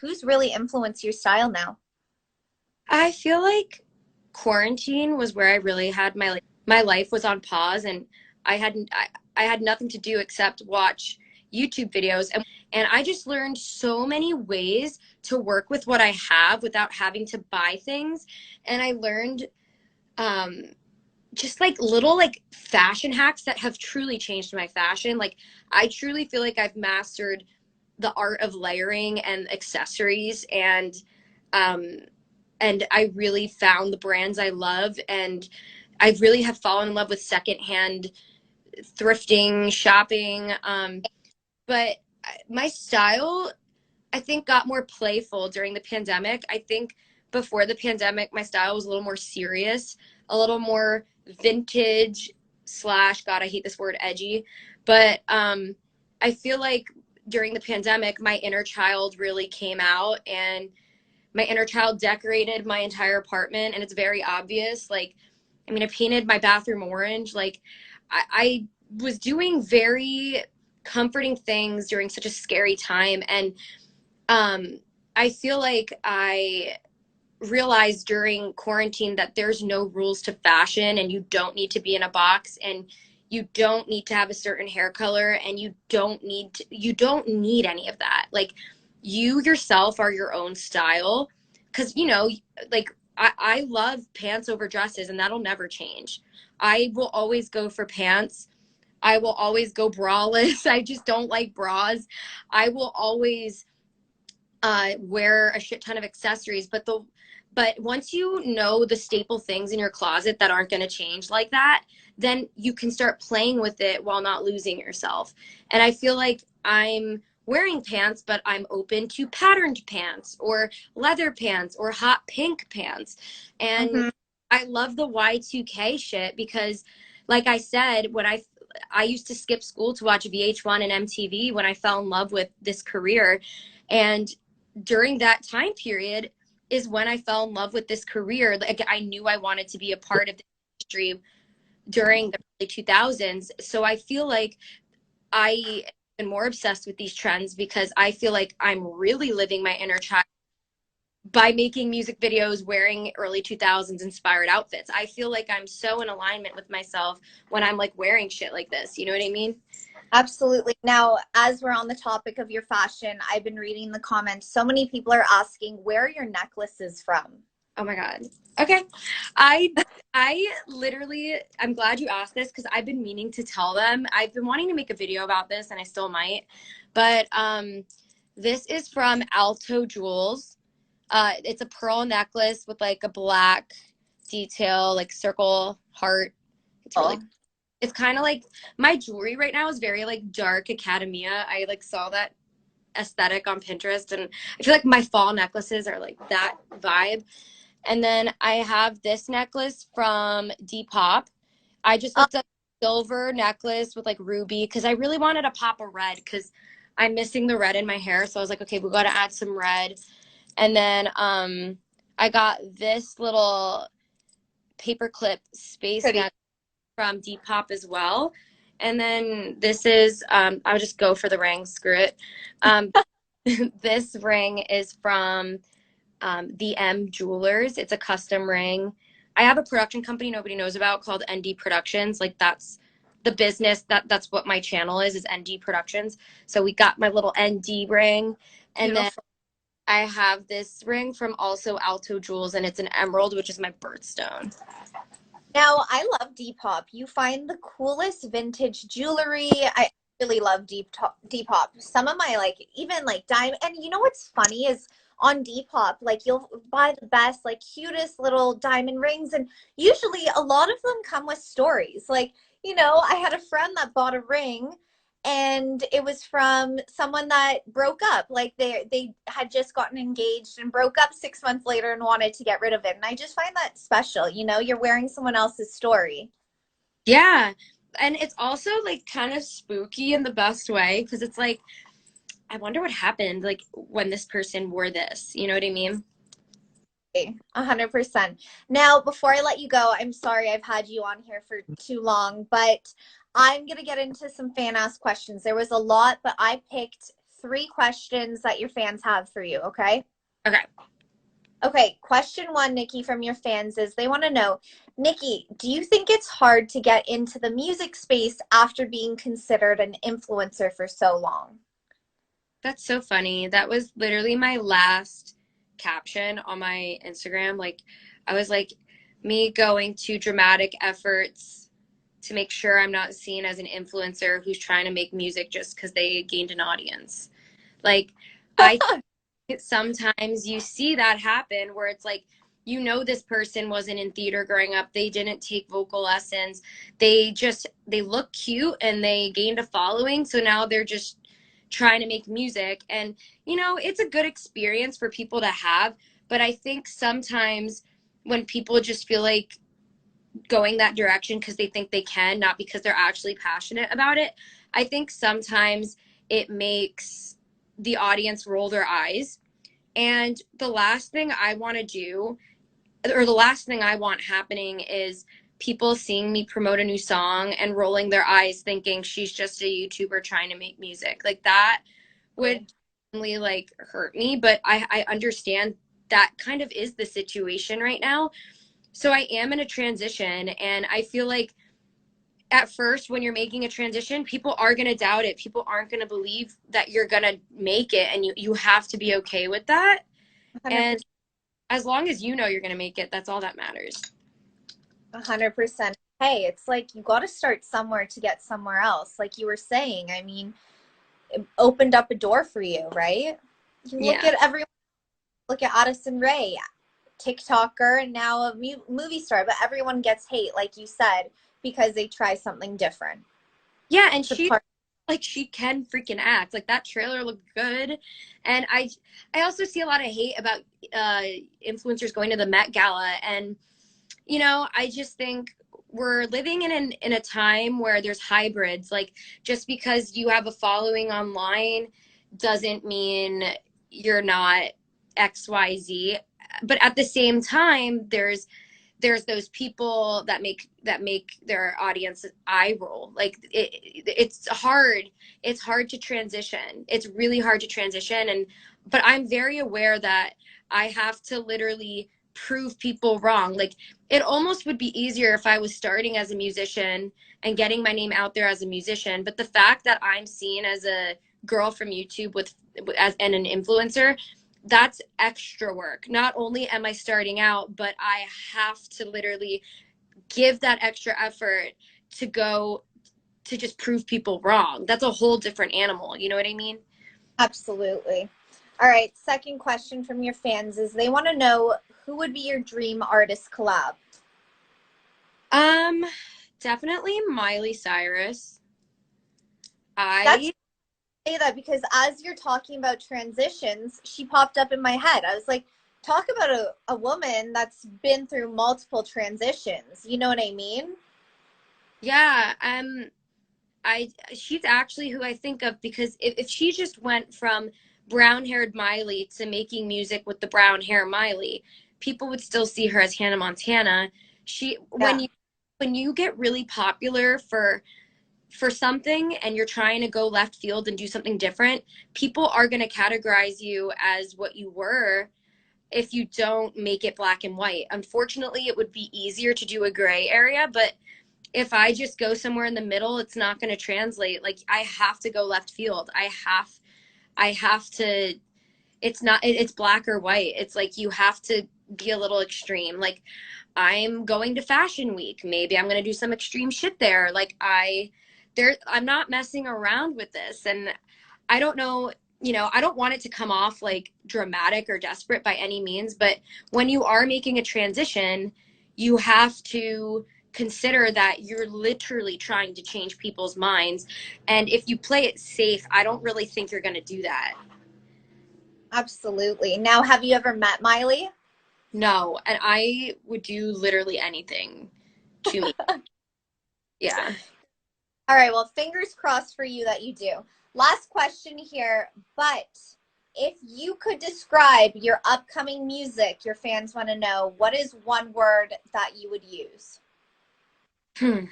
Who's really influenced your style now? I feel like quarantine was where I really had my life was on pause, and I had nothing to do except watch YouTube videos, and I just learned so many ways to work with what I have without having to buy things. And I learned um just like little like fashion hacks that have truly changed my fashion. Like I truly feel like I've mastered the art of layering and accessories, um and I really found the brands I love, and I really have fallen in love with secondhand thrifting, shopping. But my style, I think, got more playful during the pandemic. I think before the pandemic, my style was a little more serious, a little more vintage slash, God, I hate this word, edgy. But I feel like during the pandemic, my inner child really came out, and my inner child decorated my entire apartment, and it's very obvious. Like, I mean, I painted my bathroom orange. Like, I was doing very comforting things during such a scary time. And I feel like I realized during quarantine that there's no rules to fashion, and you don't need to be in a box, and you don't need to have a certain hair color, and you don't need any of that. Like, you yourself are your own style. Because, you know, like I love pants over dresses, and that'll never change. I will always go for pants. I will always go braless. I just don't like bras. I will always wear a shit ton of accessories, but once you know the staple things in your closet that aren't going to change like that, then you can start playing with it while not losing yourself. And I feel like I'm wearing pants, but I'm open to patterned pants or leather pants or hot pink pants. And Mm-hmm. I love the Y2K shit because, like I said, when I used to skip school to watch VH1 and MTV when I fell in love with this career. And during that time period is when I fell in love with this career. Like, I knew I wanted to be a part of the industry during the early 2000s. So I feel like I am more obsessed with these trends because I feel like I'm really living my inner child by making music videos wearing early 2000s inspired outfits. I feel like I'm so in alignment with myself when I'm like wearing shit like this. You know what I mean? Absolutely. Now, as we're on the topic of your fashion, I've been reading the comments. So many people are asking where your necklace is from. Oh my God. Okay. I I literally, I'm glad you asked this because I've been meaning to tell them. I've been wanting to make a video about this, and I still might. But this is from Alto Jewels. It's a pearl necklace with like a black detail, like circle heart. It's really, Oh, it's kind of like my jewelry right now is very like dark academia. I like saw that aesthetic on Pinterest, and I feel like my fall necklaces are like that vibe. And then I have this necklace from Depop. I just looked up silver necklace with like ruby because I really wanted a pop of red because I'm missing the red in my hair. So I was like, okay, we got to add some red. And then I got this little paperclip space pretty. necklace from Depop as well. And then this is I would just go for the ring, screw it. Um, this ring is from the M Jewelers. It's a custom ring. I have a production company nobody knows about called ND Productions. Like, that's the business, that's what my channel is ND Productions. So we got my little ND ring, and then Beautiful. I have this ring from also Alto Jewels, and it's an emerald, which is my birthstone. Now, I love Depop. You find the coolest vintage jewelry. I really love Depop. Some of my like even like diamond. And you know what's funny is on Depop, like you'll buy the best, like cutest little diamond rings, and usually a lot of them come with stories. Like, I had a friend that bought a ring and it was from someone that broke up. Like they had just gotten engaged and broke up 6 months later and wanted to get rid of it. And I just find that special. You're wearing someone else's story. Yeah. And it's also like kind of spooky in the best way because it's like, I wonder what happened like when this person wore this. You know what I mean? 100%. Now, before I let you go, I'm sorry I've had you on here for too long, but I'm going to get into some fan asked questions. There was a lot, but I picked 3 questions that your fans have for you, okay? Okay. Okay, question 1, Nikki, from your fans is they want to know, Nikki, do you think it's hard to get into the music space after being considered an influencer for so long? That's so funny. That was literally my last caption on my Instagram. Like, I was like, me going to dramatic efforts to make sure I'm not seen as an influencer who's trying to make music just because they gained an audience. Like, I think sometimes you see that happen where it's like, this person wasn't in theater growing up. They didn't take vocal lessons. They look cute and they gained a following. So now they're just trying to make music. And, it's a good experience for people to have. But I think sometimes when people just feel like going that direction because they think they can, not because they're actually passionate about it, I think sometimes it makes the audience roll their eyes. And the last thing I want to do, or the last thing I want happening, is people seeing me promote a new song and rolling their eyes thinking she's just a YouTuber trying to make music. Like, that would really like hurt me. But I understand that kind of is the situation right now. So I am in a transition, and I feel like at first when you're making a transition, people are going to doubt it. People aren't going to believe that you're going to make it, and you have to be okay with that. And 100%. as long as you're going to make it, that's all that matters. 100%. Hey, it's like you got to start somewhere to get somewhere else. Like you were saying, I mean, it opened up a door for you, right? You look Yeah. at everyone, look at Addison Rae, TikToker, and now a movie star, but everyone gets hate, like you said, because they try something different. Yeah, and It's a part. she can freaking act. Like, that trailer looked good. And I also see a lot of hate about uh influencers going to the Met Gala, and I just think we're living in a time where there's hybrids. Like, just because you have a following online doesn't mean you're not XYZ. But at the same time, there's those people that make their audience eye roll. Like, it's hard to transition. It's really hard to transition. And but I'm very aware that I have to literally prove people wrong. Like, it almost would be easier if I was starting as a musician and getting my name out there as a musician. But the fact that I'm seen as a girl from YouTube and an influencer, that's extra work. Not only am I starting out, but I have to literally give that extra effort to go to just prove people wrong. That's a whole different animal. You know what I mean? Absolutely. All right, second question from your fans is they want to know who would be your dream artist collab? Um, Definitely Miley Cyrus. That's I say that because as you're talking about transitions, she popped up in my head. I was like, talk about a woman that's been through multiple transitions. You know what I mean? Yeah, I she's actually who I think of, because if she just went from brown-haired Miley to making music with the brown hair Miley, people would still see her as Hannah Montana. She Yeah, when you get really popular for something and you're trying to go left field and do something different, people are going to categorize you as what you were if you don't make it black and white. Unfortunately, it would be easier to do a gray area, but if I just go somewhere in the middle, it's not going to translate. Like, I have to go left field. I have to, it's black or white. It's like you have to be a little extreme. Like, I'm going to Fashion Week. Maybe I'm going to do some extreme shit there. Like, I'm not messing around with this. And I don't know, I don't want it to come off like dramatic or desperate by any means, but when you are making a transition, you have to consider that you're literally trying to change people's minds. And if you play it safe, I don't really think you're going to do that. absolutely. Now, have you ever met Miley? No, and I would do literally anything to me. Yeah. All right, well, fingers crossed for you that you do. Last question here, but if you could describe your upcoming music, your fans want to know what is one word that you would use? Hmm.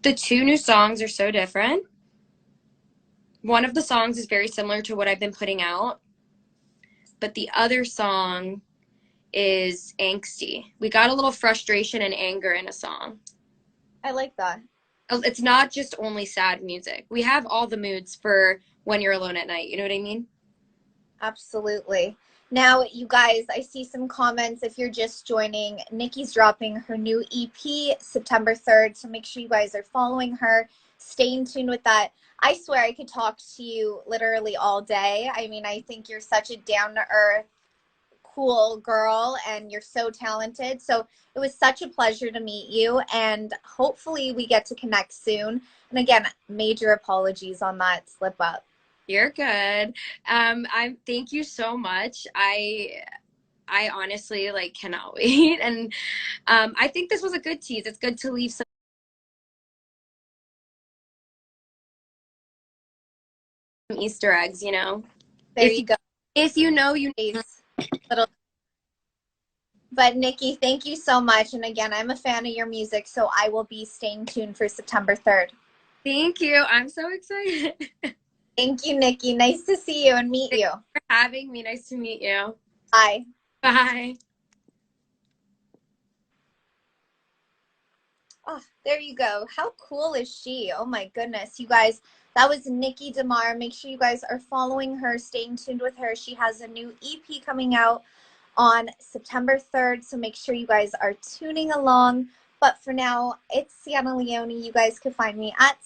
The two new songs are so different. one of the songs is very similar to what I've been putting out, but the other song is angsty. We got a little frustration and anger in a song. I like that. It's not just only sad music. We have all the moods for when you're alone at night. You know what I mean? Absolutely. Now, you guys, I see some comments. If you're just joining, Niki's dropping her new EP September 3rd. So make sure you guys are following her. Stay in tune with that. I swear I could talk to you literally all day. I mean, I think you're such a down to earth, cool girl, and you're so talented. So it was such a pleasure to meet you. And hopefully we get to connect soon. And again, major apologies on that slip up. You're good. I'm thank you so much. I honestly like cannot wait. And I think this was a good tease. It's good to leave some Easter eggs, you know. There If you you go. if you know, you know. Little But Niki, thank you so much. And again, I'm a fan of your music, so I will be staying tuned for September 3rd. Thank you. I'm so excited. Thank you, Niki. Nice to see you and meet Thanks you. for having me. Nice to meet you. Bye. Bye. Oh, there you go. How cool is she? Oh my goodness. You guys, that was Niki DeMar. Make sure you guys are following her, staying tuned with her. She has a new EP coming out on September 3rd, so make sure you guys are tuning along. But for now, it's Sienna Leone. You guys can find me at